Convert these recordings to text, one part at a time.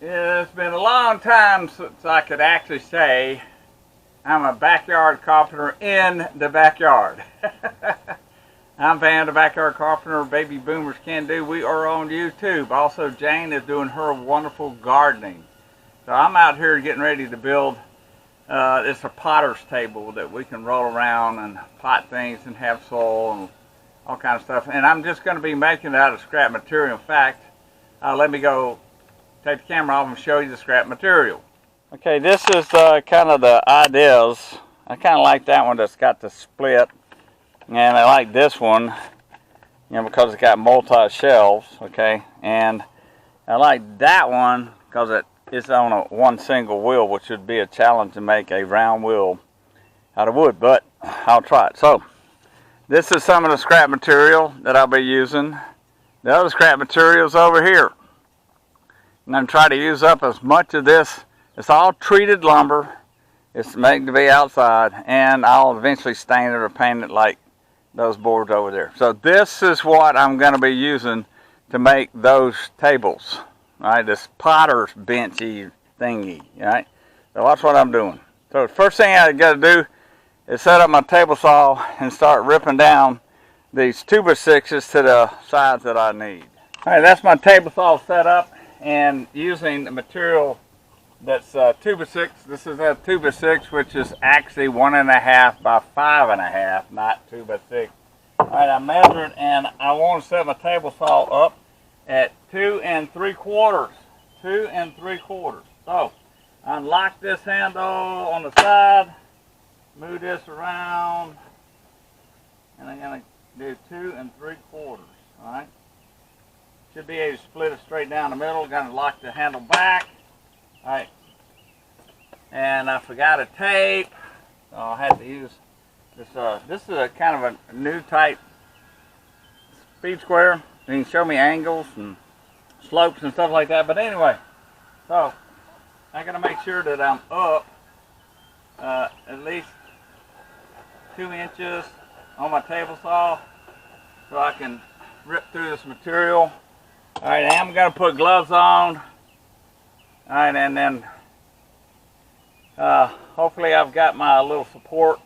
It's been a long time since I could actually say I'm a backyard carpenter in the backyard. I'm Van, the Backyard Carpenter, Baby Boomers Can Do. We are on YouTube. Also, Jane is doing her wonderful gardening. So I'm out here getting ready to build it's a potter's table that we can roll around and pot things and have soil and all kind of stuff. And I'm just going to be making it out of scrap material. In fact, let me go take the camera off and show you the scrap material. Okay, this is kind of the ideas. I kind of like that one that's got the split. And I like this one, because it's got multi-shelves, okay? And I like that one because it's on one single wheel, which would be a challenge to make a round wheel out of wood, but I'll try it. So, this is some of the scrap material that I'll be using. The other scrap material is over here. And I'm trying to use up as much of this. It's all treated lumber. It's made to be outside, and I'll eventually stain it or paint it like those boards over there. So this is what I'm going to be using to make those tables. All right, this potter's benchy thingy. All right, so that's what I'm doing. So the first thing I got to do is set up my table saw and start ripping down these 2x6s to the size that I need. All right, that's my table saw set up, and using the material that's 2x6. This is a 2x6, which is actually 1.5 by 5.5, not 2x6. All right, I measured, and I want to set my table saw up at 2 3/4. 2 3/4. So, unlock this handle on the side, move this around, and I'm going to do 2 3/4. All right. Should be able to split it straight down the middle. Going to lock the handle back. All right, and I forgot a tape, so I had to use this. This is a kind of a new type speed square. You can show me angles and slopes and stuff like that. But anyway, so I got to make sure that I'm up at least 2 inches on my table saw, so I can rip through this material. All right, I'm going to put gloves on. All right, and then hopefully I've got my little support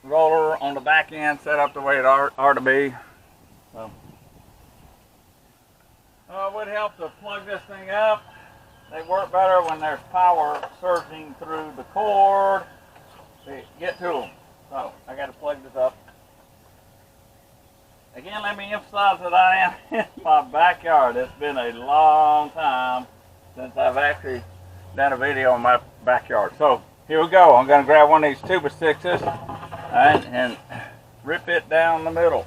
roller on the back end set up the way it ought to be. So, it would help to plug this thing up. They work better when there's power surging through the cord to get to them. So I got to plug this up. Again, let me emphasize that I am in my backyard. It's been a long time since I've actually done a video in my backyard. So here we go. I'm going to grab one of these 2x6s and rip it down the middle.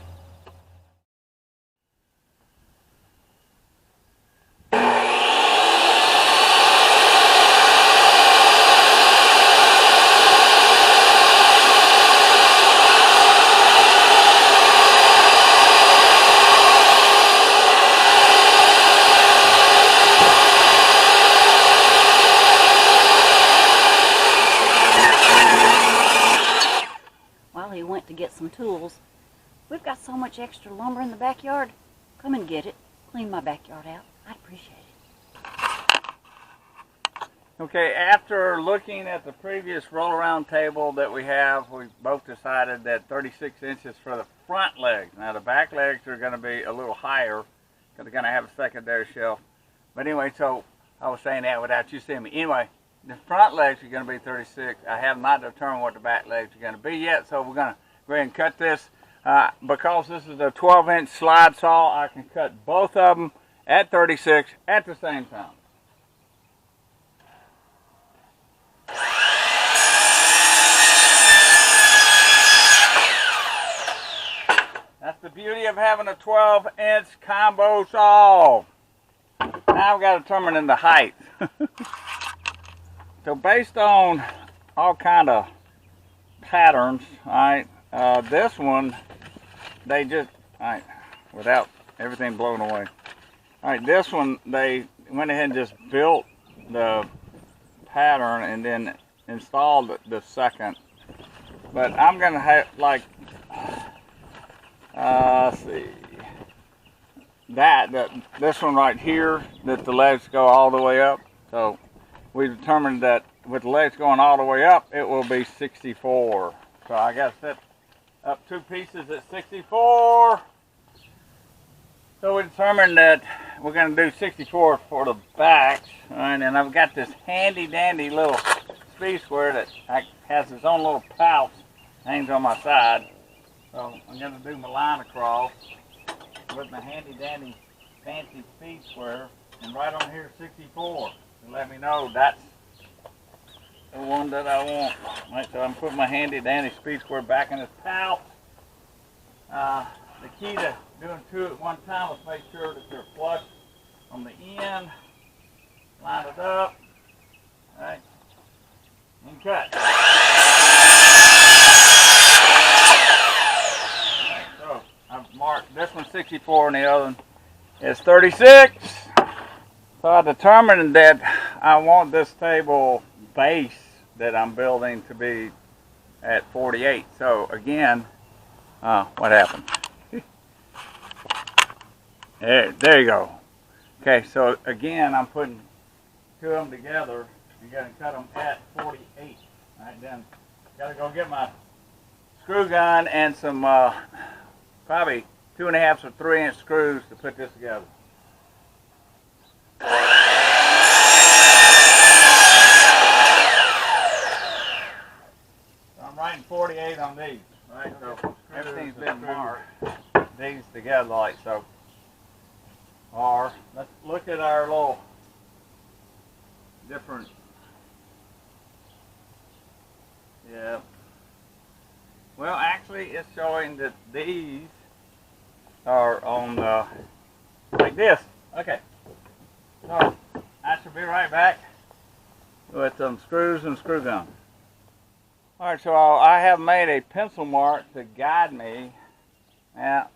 To get some tools. We've got so much extra lumber in the backyard. Come and get it. Clean my backyard out. I'd appreciate it. Okay, after looking at the previous roll-around table that we have, we both decided that 36 inches for the front legs. Now the back legs are going to be a little higher because they're going to have a secondary shelf. But anyway, so I was saying that without you seeing me. Anyway, the front legs are going to be 36. I have not determined what the back legs are going to be yet, so we're going to go ahead and cut this. Because this is a 12-inch slide saw, I can cut both of them at 36 at the same time. That's the beauty of having a 12-inch combo saw. Now I've got to determine the height. So based on all kind of patterns, all right, this one, they just, all right, without everything blown away. All right, this one, they went ahead and just built the pattern and then installed the second. But I'm gonna have like, let's see, this one right here, that the legs go all the way up. So we determined that with the legs going all the way up, it will be 64. So I got to set up 2 pieces at 64. So we determined that we're going to do 64 for the backs. All right, and I've got this handy dandy little speed square that has its own little pouch, hangs on my side. So I'm going to do my line across with my handy dandy fancy speed square, and right on here 64 to let me know that's the one that I want. Right, so I'm putting my handy dandy speed square back in its pouch. The key to doing 2 at one time is make sure that they're flush on the end. Line it up. All right, and cut. Right, so I've marked this one 64 and the other one is 36. So I determined that I want this table base that I'm building to be at 48. So again, what happened? There you go. Okay, so again, I'm putting 2 of them together and going to cut them at 48. All right, then got to go get my screw gun and some probably 2.5 or 3-inch screws to put this together. So I'm writing 48 on these. Right, so everything's been marked. These together like so. Let's look at our little different. Yeah. Well, actually, it's showing that these are on like this. Okay. So I should be right back with some screws and screw gun. All right, so I have made a pencil mark to guide me. Yeah.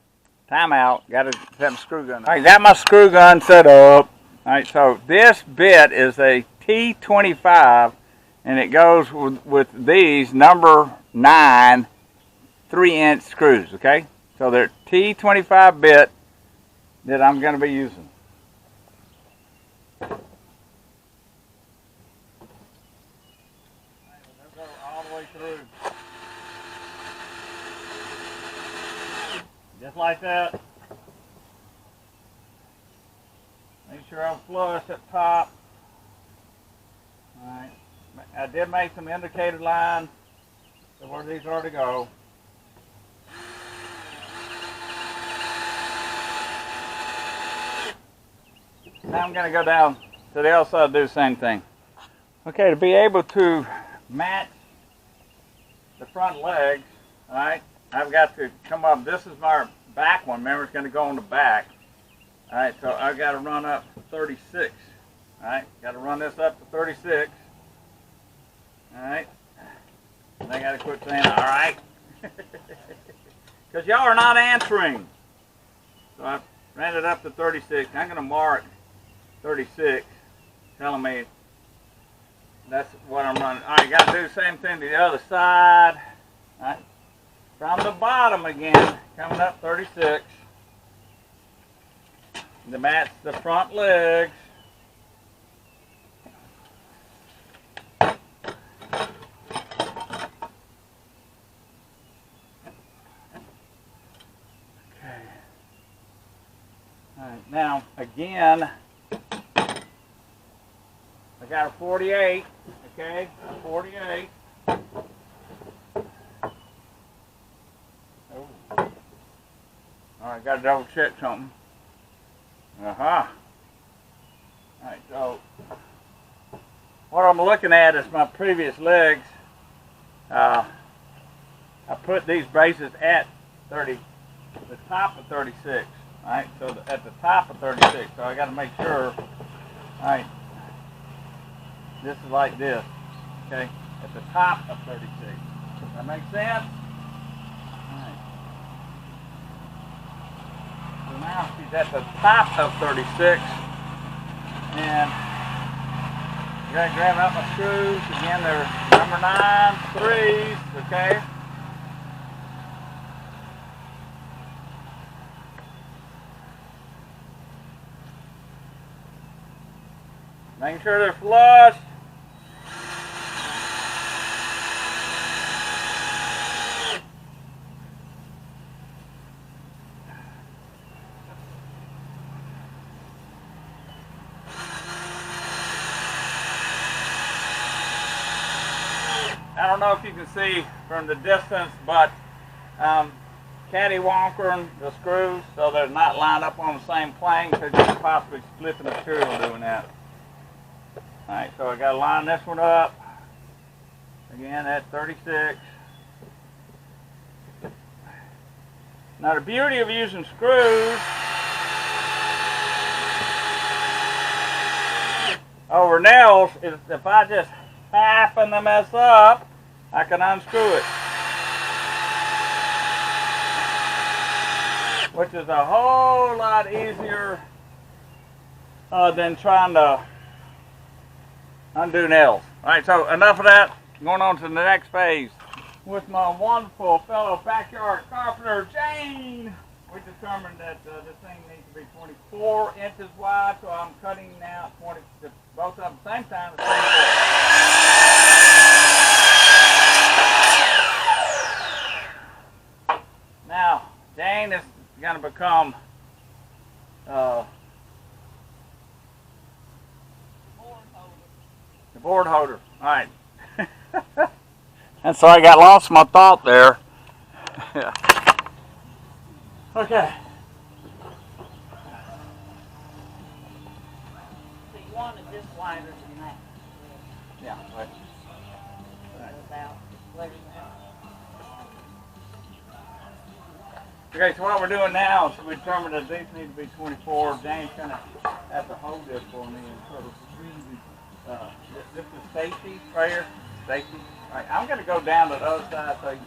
Time out. Got to set my screw gun up. All right, got my screw gun set up. All right, so this bit is a T25, and it goes with these number 9 3-inch screws. Okay, so they're T25 bit that I'm going to be using. All right, let's go all the way through. Just like that. Make sure I'm flush at top. Alright. I did make some indicated lines to where these are to go. Now I'm going to go down to the other side and do the same thing. Okay, to be able to match the front legs, alright, I've got to come up. This is my back one. Remember, it's going to go on the back. All right, so I've got to run up to 36. All right, got to run this up to 36. All right, and I got to quit saying all right, because y'all are not answering. So I ran it up to 36. I'm going to mark 36, telling me that's what I'm running. All right, got to do the same thing to the other side. All right. From the bottom again, coming up 36, to match the front legs. Okay. All right, now again, I got a 48, okay, 48. Alright, gotta double check something. Alright, so what I'm looking at is my previous legs. I put these braces at the top of 36. Alright, so at the top of 36. So I gotta make sure, alright, this is like this, okay, at the top of 36. Does that make sense? So now she's at the top of 36, and I'm going to grab out my screws. Again, they're number 9 3s, okay? Making sure they're flush. I don't know if you can see from the distance, but cattywankering the screws so they're not lined up on the same plane, because you could possibly split the material doing that. Alright, so I got to line this one up again at 36. Now the beauty of using screws over nails is if I just happen to mess up, I can unscrew it, which is a whole lot easier than trying to undo nails. Alright, so enough of that. Going on to the next phase. With my wonderful fellow backyard carpenter, Jane, we determined that this thing needs to be 24 inches wide, so I'm cutting now 20, both of them at the same time. Now, Jane is going to become the board holder. All right. And so I got lost in my thought there. Yeah. Okay. So you wanted this wider than that. Yeah. Right. Okay, so what we're doing now is we determined that these need to be 24. Jane's going to have to hold this for me and sort of this is safety right here. Safety. All right, I'm going to go down to the other side so you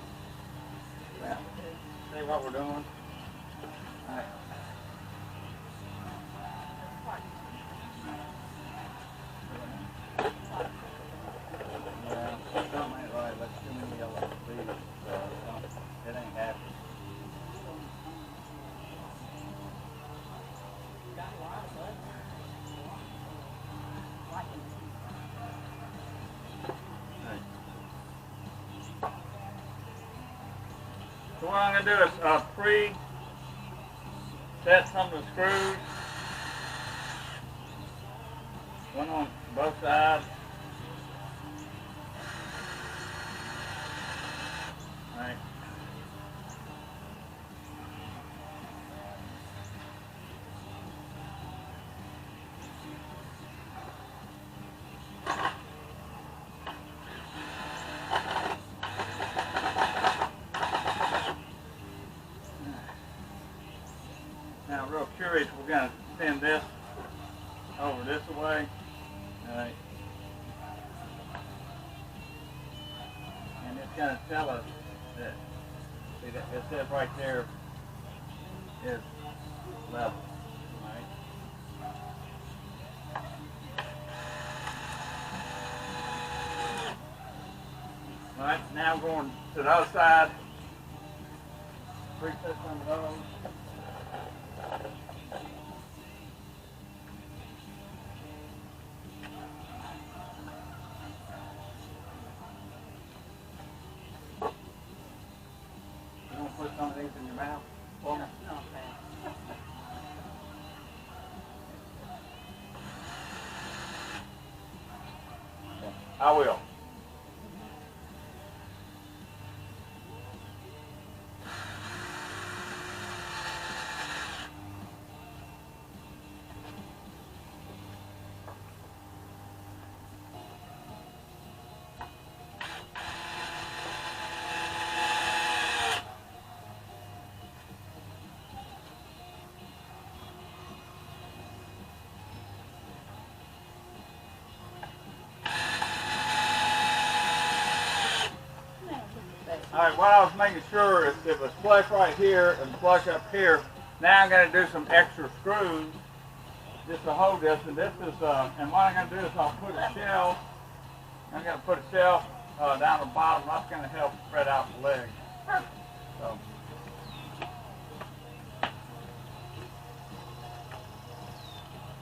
see what we're doing. All right. Yeah, something ain't right. Let's too many yellow leaves. It ain't happening. So what I'm going to do is pre-set some of the screws, one on both sides. All right. Now, real curious, we're going to send this over this way. All right. And it's going to tell us that, see, that it says right there is level. All right. All right, now I'm going to the other side. Preset some of those. Put some of these in your mouth. Well, no, I will. Alright, what I was making sure is it was flush right here and flush up here. Now I'm going to do some extra screws just to hold this. And this is, and what I'm going to do is I'll put a shelf. I'm going to put a shelf down the bottom. That's going to help spread out the legs. So.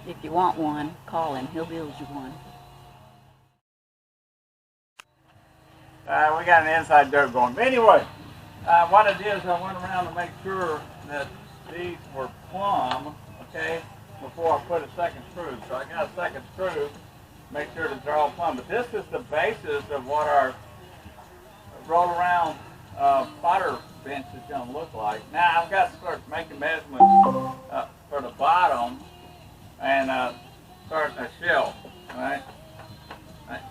If you want one, call him. He'll build you one. We got an inside joke going. But anyway, what I did is I went around to make sure that these were plumb, okay, before I put a second screw. So I got a second screw, make sure that they're all plumb. But this is the basis of what our roll around fodder bench is going to look like. Now I've got to start making measurements for the bottom and starting a shelf, right?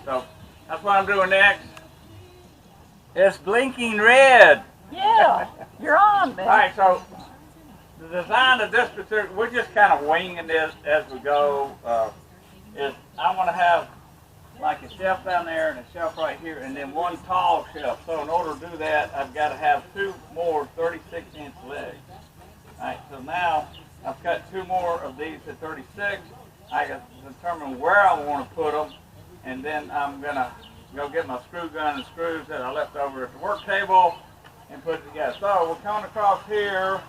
So that's what I'm doing next. It's blinking red. Yeah, you're on, man. All right, so the design of this particular, we're just kind of winging this as we go. Is I want to have like a shelf down there and a shelf right here, and then one tall shelf. So in order to do that, I've got to have two more 36-inch legs. All right, so now I've cut two more of these at 36. I can determine where I want to put them, and then I'm gonna go get my screw gun and screws that I left over at the work table and put it together. So we're coming across here.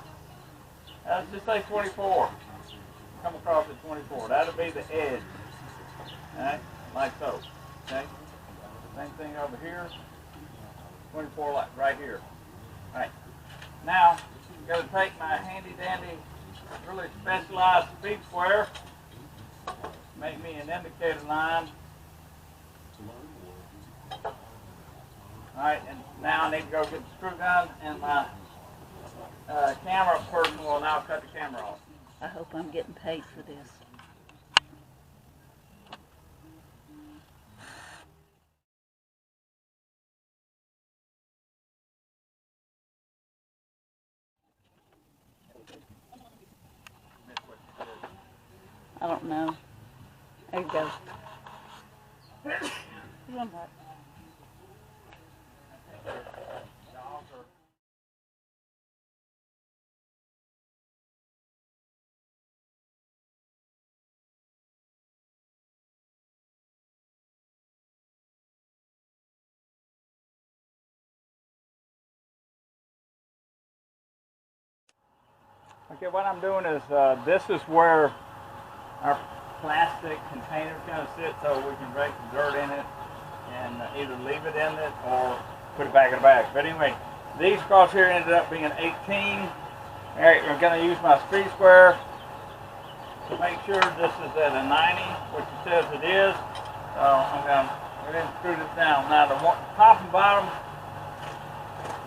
Let's just say 24. Come across at 24. That'll be the edge. All right, like so. Okay. Same thing over here. 24 like right here. All right. Now I'm going to take my handy dandy, really specialized speed square. Make me an indicator line. Alright, and now I need to go get the screw gun and my camera person will now cut the camera off. I hope I'm getting paid for this. I don't know. There you go. Run back. Okay, what I'm doing is this is where our plastic container is going to sit, so we can break the dirt in it and either leave it in it or put it back in the bag. But anyway, these across here ended up being 18. All right, we're going to use my speed square to make sure this is at a 90, which it says it is. So I'm going to go ahead and screw this down. Now the top and bottom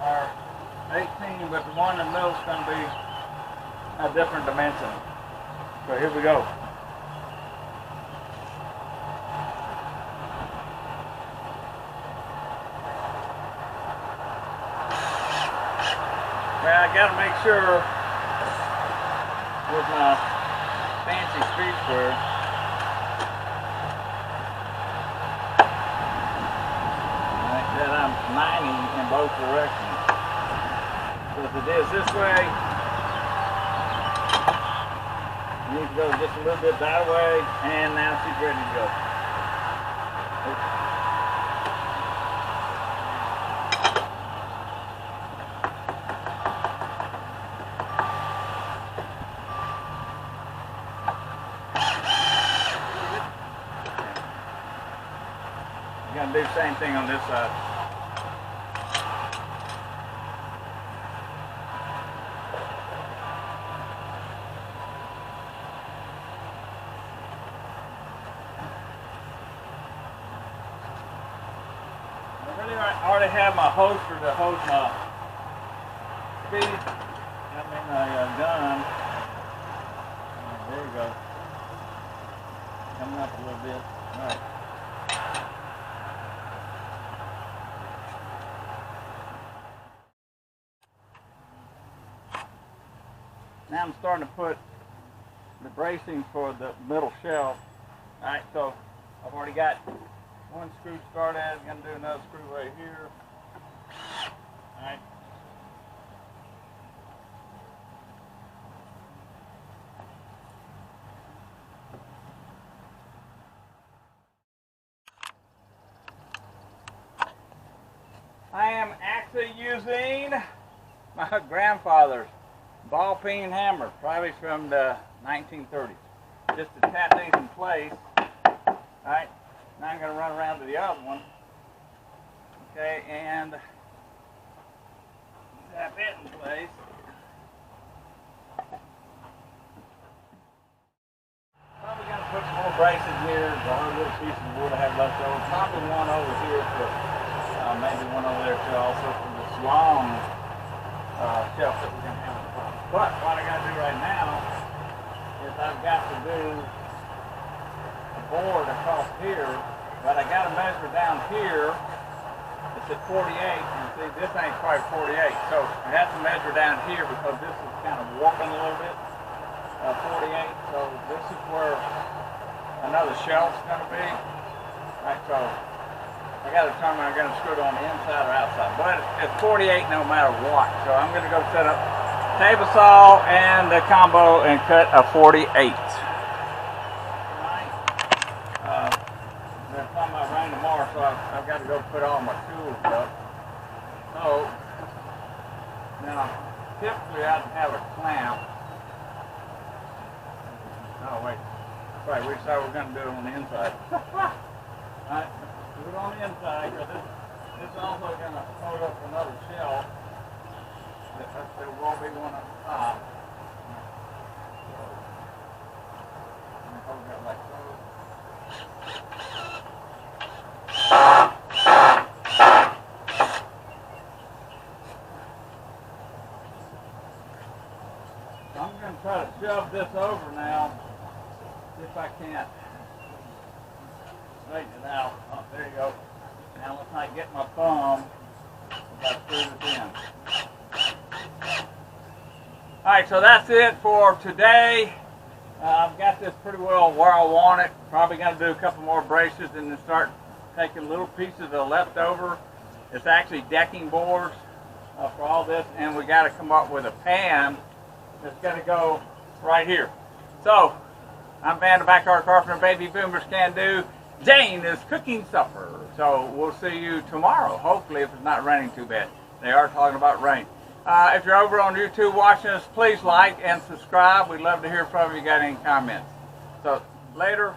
are 18, but the one in the middle is going to be a different dimension. So here we go. Well, I got to make sure with my fancy speed square that I'm 90 in both directions. So if it is this way, you need to go just a little bit that way, and now she's ready to go. You're going to do the same thing on this side. I already have my holster to hold my speed, gun. There you go. Coming up a little bit. All right. Now I'm starting to put the bracing for the middle shelf. All right, so I've already got one screw started. I'm going to do another screw right here. All right. I am actually using my grandfather's ball peen hammer, probably from the 1930s. just to tap these in place. Alright, now I'm going to run around to the other one. Okay, and tap it in place. Probably going to put some more braces here, the whole little piece of wood I have left over. Probably one over here for, maybe one over there too, also for this long shelf that we're going to have in front. But what I got to do right now is I've got to do a board across here, but I got to measure down here. It's at 48, and see this ain't quite 48, so I have to measure down here because this is kind of warping a little bit. 48, so this is where another shelf's going to be. Right, so I got to determine I'm going to screw it on the inside or outside, but it's 48 no matter what. So I'm going to go set up table saw and the combo and cut a 48. They're talking about rain tomorrow, so I've got to go put all my tools up. So now typically I'd have a clamp. Oh wait, right, we decided we're going to do it on the inside. Alright, do it on the inside, because this is also going to hold up another shelf. There will be one on the top. Hold that like so. I'm going to try to shove this over now. If I can't straighten it out. Oh, there you go. Now let's not get my thumb if I screw this in. Alright, so that's it for today. I've got this pretty well where I want it. Probably going to do a couple more braces and then start taking little pieces of the leftover. It's actually decking boards for all this, and we got to come up with a pan that's going to go right here. So, I'm Van the Backyard Carpenter, Baby Boomers Can Do. Jane is cooking supper. So we'll see you tomorrow, hopefully, if it's not raining too bad. They are talking about rain. If you're over on YouTube watching us, please like and subscribe. We'd love to hear from you. Got any comments? So later.